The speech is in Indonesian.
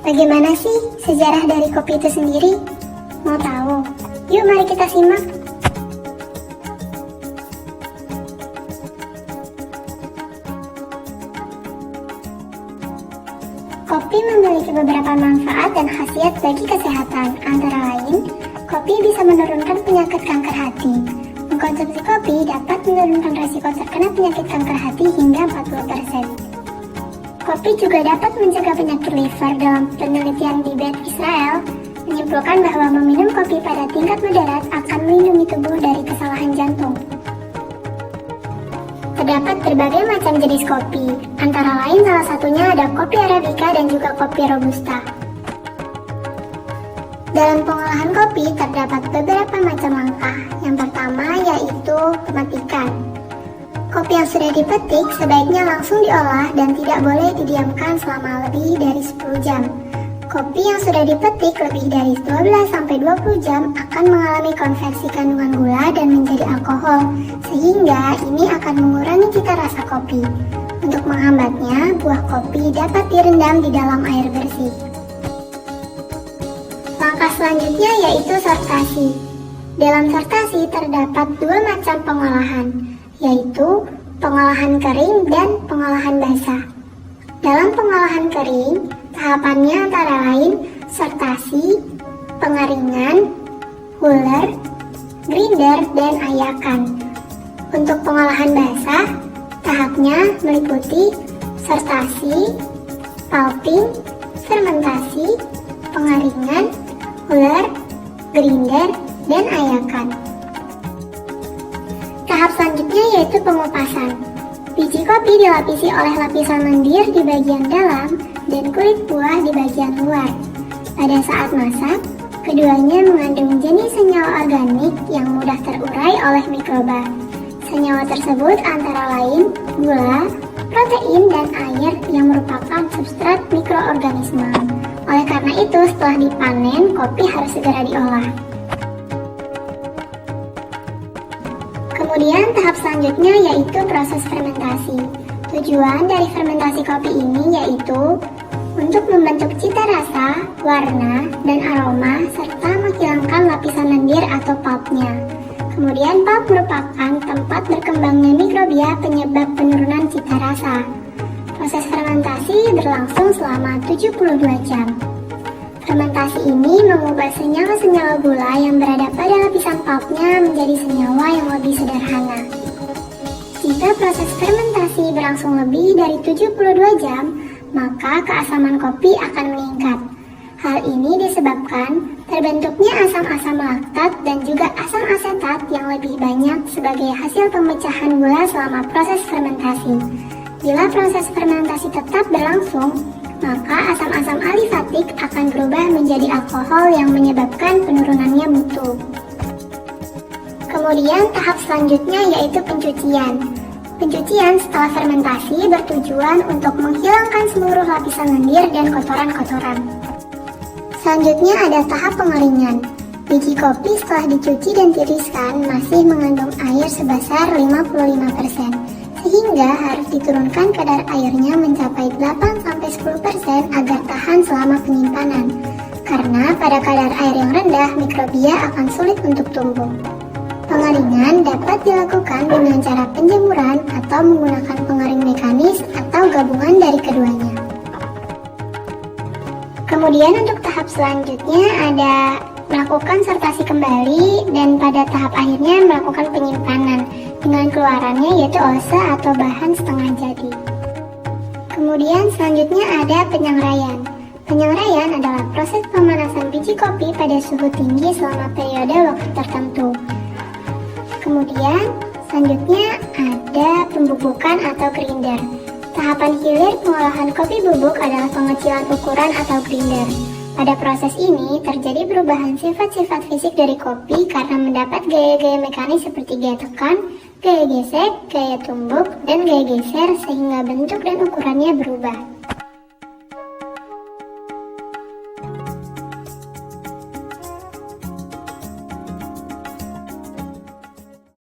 Bagaimana sih sejarah dari kopi itu sendiri? Mau tahu? Yuk mari kita simak. Kopi memiliki beberapa manfaat dan khasiat bagi kesehatan. Antara lain, kopi bisa menurunkan penyakit kanker hati. Mengkonsumsi kopi dapat menurunkan risiko terkena penyakit kanker hati hingga 40%. Kopi juga dapat mencegah penyakit liver. Dalam penelitian di Beth Israel menyimpulkan bahwa meminum kopi pada tingkat moderat akan melindungi tubuh dari kesalahan jantung. Terdapat berbagai macam jenis kopi, antara lain salah satunya ada kopi Arabica dan juga kopi Robusta. Dalam pengolahan kopi terdapat beberapa macam langkah. Yang pertama yaitu pemetikan. Kopi yang sudah dipetik sebaiknya langsung diolah dan tidak boleh didiamkan selama lebih dari 10 jam. Kopi yang sudah dipetik lebih dari 12-20 jam akan mengalami konversi kandungan gula dan menjadi alkohol, sehingga ini akan mengurangi cita rasa kopi. Untuk menghambatnya, buah kopi dapat direndam di dalam air bersih. Langkah selanjutnya yaitu sortasi. Dalam sortasi terdapat dua macam pengolahan, yaitu pengolahan kering dan pengolahan basah. Dalam pengolahan kering, tahapannya antara lain sortasi, pengeringan, huller, grinder, dan ayakan. Untuk pengolahan basah, tahapnya meliputi sortasi, pulping, fermentasi, pengeringan, huller, grinder, dan ayakan. Tahap selanjutnya yaitu pengupasan. Biji kopi dilapisi oleh lapisan lendir di bagian dalam dan kulit buah di bagian luar. Pada saat masak, keduanya mengandung jenis senyawa organik yang mudah terurai oleh mikroba. Senyawa tersebut antara lain gula, protein, dan air yang merupakan substrat mikroorganisme. Oleh karena itu, setelah dipanen, kopi harus segera diolah. Kemudian tahap selanjutnya yaitu proses fermentasi. Tujuan dari fermentasi kopi ini yaitu untuk membentuk cita rasa, warna, dan aroma, serta menghilangkan lapisan lendir atau pulpnya. Kemudian pulp merupakan tempat berkembangnya mikrobia penyebab penurunan cita rasa. Proses fermentasi berlangsung selama 72 jam. Fermentasi ini mengubah senyawa-senyawa gula yang berada pada lapisan pulpnya menjadi senyawa yang lebih sederhana. Jika proses fermentasi berlangsung lebih dari 72 jam, maka keasaman kopi akan meningkat. Hal ini disebabkan terbentuknya asam-asam laktat dan juga asam asetat yang lebih banyak sebagai hasil pemecahan gula selama proses fermentasi. Bila proses fermentasi tetap berlangsung, maka asam-asam alifatik akan berubah menjadi alkohol yang menyebabkan penurunannya mutu. Kemudian tahap selanjutnya yaitu pencucian. Pencucian setelah fermentasi bertujuan untuk menghilangkan seluruh lapisan lendir dan kotoran-kotoran. Selanjutnya ada tahap pengeringan. Biji kopi setelah dicuci dan tiriskan masih mengandung air sebesar 55%. Sehingga harus diturunkan kadar airnya mencapai 8-10% agar tahan selama penyimpanan. Karena pada kadar air yang rendah, mikrobia akan sulit untuk tumbuh. Pengeringan dapat dilakukan dengan cara penjemuran atau menggunakan pengering mekanis atau gabungan dari keduanya. Kemudian untuk tahap selanjutnya ada melakukan sortasi kembali dan pada tahap akhirnya melakukan penyimpanan dengan keluarannya yaitu ose atau bahan setengah jadi. Kemudian selanjutnya ada penyangraian. Penyangraian adalah proses pemanasan biji kopi pada suhu tinggi selama periode waktu tertentu. Kemudian selanjutnya ada pembubukan atau grinder. Tahapan hilir pengolahan kopi bubuk adalah pengecilan ukuran atau grinder. Pada proses ini terjadi perubahan sifat-sifat fisik dari kopi karena mendapat gaya-gaya mekanis seperti gaya tekan, gaya gesek, gaya tumbuk, dan gaya geser sehingga bentuk dan ukurannya berubah.